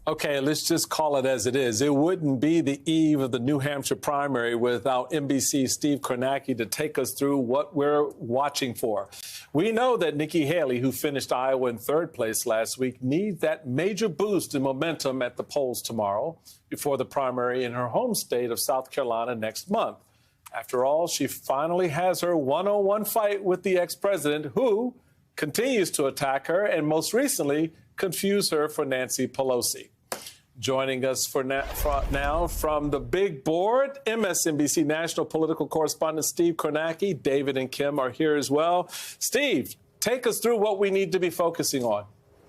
Okay, let's just call it as it is. It wouldn't be the eve of the New Hampshire primary without NBC's Steve Kornacki to take us through what we're watching for. We know that Nikki Haley, who finished Iowa in third place last week, needs that major boost in momentum at the polls tomorrow before the primary in her home state of South Carolina next month. After all, she finally has her one-on-one fight with the ex-president, who continues to attack her and most recently confuse her for Nancy Pelosi. Joining us now from the big board, MSNBC national political correspondent Steve Kornacki. David and Kim are here as well. Steve, take us through what we need to be focusing on.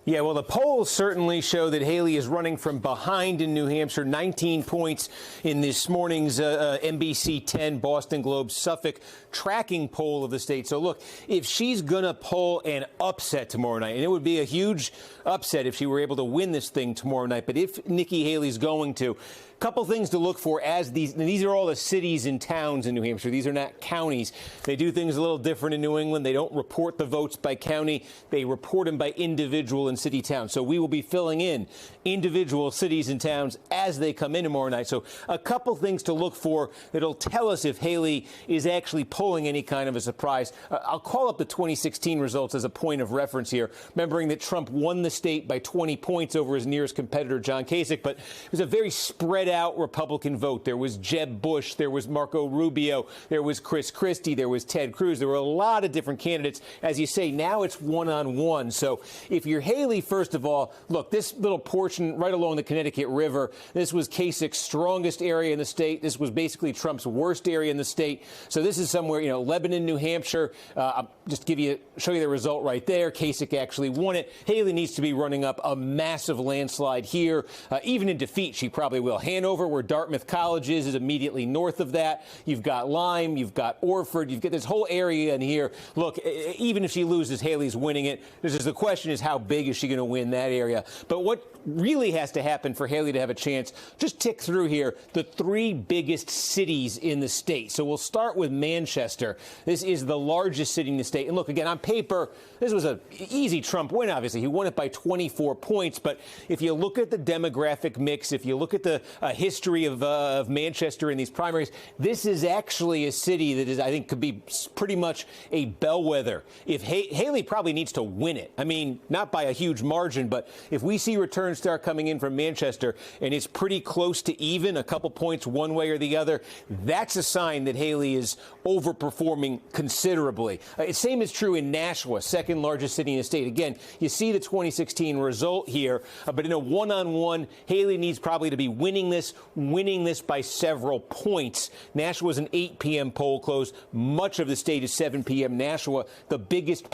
Yeah, well, the polls certainly show that Haley is running from behind in New Hampshire, 19 points in this morning's NBC 10 Boston Globe Suffolk tracking poll of the state. So, look, if she's going to pull an upset tomorrow night, and it would be a huge upset if she were able to win this thing tomorrow night, but if Nikki Haley's going to, couple things to look for as these are all the cities and towns in New Hampshire. These are not counties. They do things a little different in New England. They don't report the votes by county. They report them by individual and city towns. So we will be filling in individual cities and towns as they come in tomorrow night. So a couple things to look for that'll tell us if Haley is actually pulling any kind of a surprise. I'll call up the 2016 results as a point of reference here, remembering that Trump won the state by 20 points over his nearest competitor, John Kasich, but it was a very spread out Republican vote. There was Jeb Bush, there was Marco Rubio, there was Chris Christie, there was Ted Cruz. There were a lot of different candidates. As you say, now it's one-on-one. So if you're Haley, first of all, look, this little portion right along the Connecticut River, this was Kasich's strongest area in the state. This was basically Trump's worst area in the state. So this is somewhere, Lebanon, New Hampshire. I'll just show you the result right there. Kasich actually won it. Haley needs to be running up a massive landslide here. Even in defeat, she probably will. Hanover, where Dartmouth College is immediately north of that. You've got Lyme, you've got Orford, you've got this whole area in here. Look, even if she loses, Haley's winning it. The question is, how big is she going to win that area? But what really has to happen for Haley to have a chance, just tick through here, the three biggest cities in the state. So we'll start with Manchester. This is the largest city in the state. And look, again, on paper, this was an easy Trump win, obviously. He won it by 24 points. But if you look at the demographic mix, if you look at the history of Manchester in these primaries, this is actually a city that is, I think, could be pretty much a bellwether. If Haley probably needs to win it. I mean, not by a huge margin, but if we see returns start coming in from Manchester and it's pretty close to even, a couple points one way or the other, that's a sign that Haley is overperforming considerably. Same is true in Nashua, second largest city in the state. Again, you see the 2016 result here, but in a one-on-one, Haley needs probably to be winning this by several points. Nashua was an 8 p.m. poll close. Much of the state is 7 p.m. Nashua, the biggest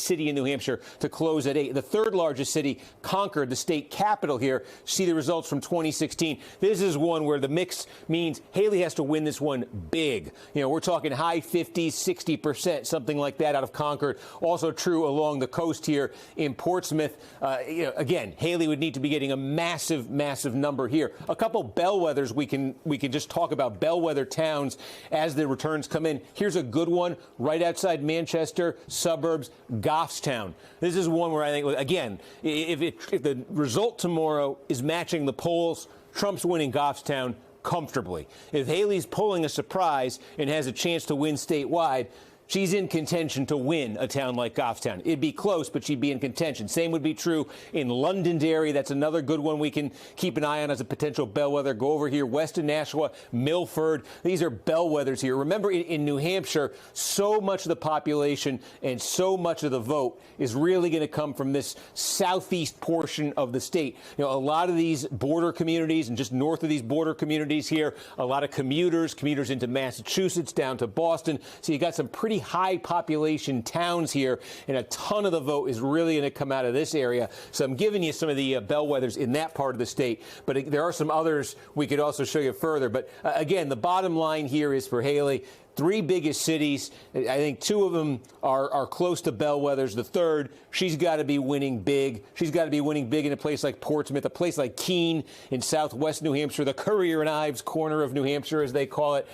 city in New Hampshire, to close at 8. The third largest city, Concord, the state capital here. See the results from 2016. This is one where the mix means Haley has to win this one big. We're talking high 50s, 60%, something like that out of Concord. Also true along the coast here in Portsmouth. Again, Haley would need to be getting a massive, massive number here. A couple bellwethers we can just talk about, bellwether towns as the returns come in. Here's a good one right outside Manchester suburbs, Goffstown. This is one where I think, again, if the result tomorrow is matching the polls, Trump's winning Goffstown comfortably. If Haley's pulling a surprise and has a chance to win statewide, she's in contention to win a town like Goffstown. It'd be close, but she'd be in contention. Same would be true in Londonderry. That's another good one we can keep an eye on as a potential bellwether. Go over here, west of Nashua, Milford. These are bellwethers here. Remember, in New Hampshire, so much of the population and so much of the vote is really going to come from this southeast portion of the state. A lot of these border communities and just north of these border communities here, a lot of commuters into Massachusetts, down to Boston. So you got some pretty high population towns here, and a ton of the vote is really going to come out of this area. So I'm giving you some of the bellwethers in that part of the state, but there are some others we could also show you further. But again, the bottom line here is for Haley, three biggest cities. I think two of them are close to bellwethers. The third, she's got to be winning big. She's got to be winning big in a place like Portsmouth, a place like Keene in southwest New Hampshire, the Currier and Ives corner of New Hampshire, as they call it.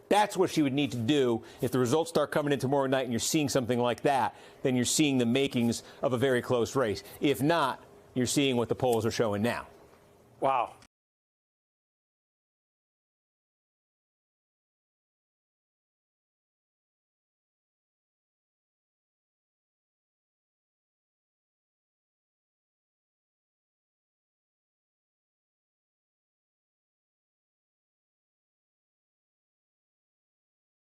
That's what she would need to do. If the results start coming in tomorrow night and you're seeing something like that, then you're seeing the makings of a very close race. If not, you're seeing what the polls are showing now. Wow.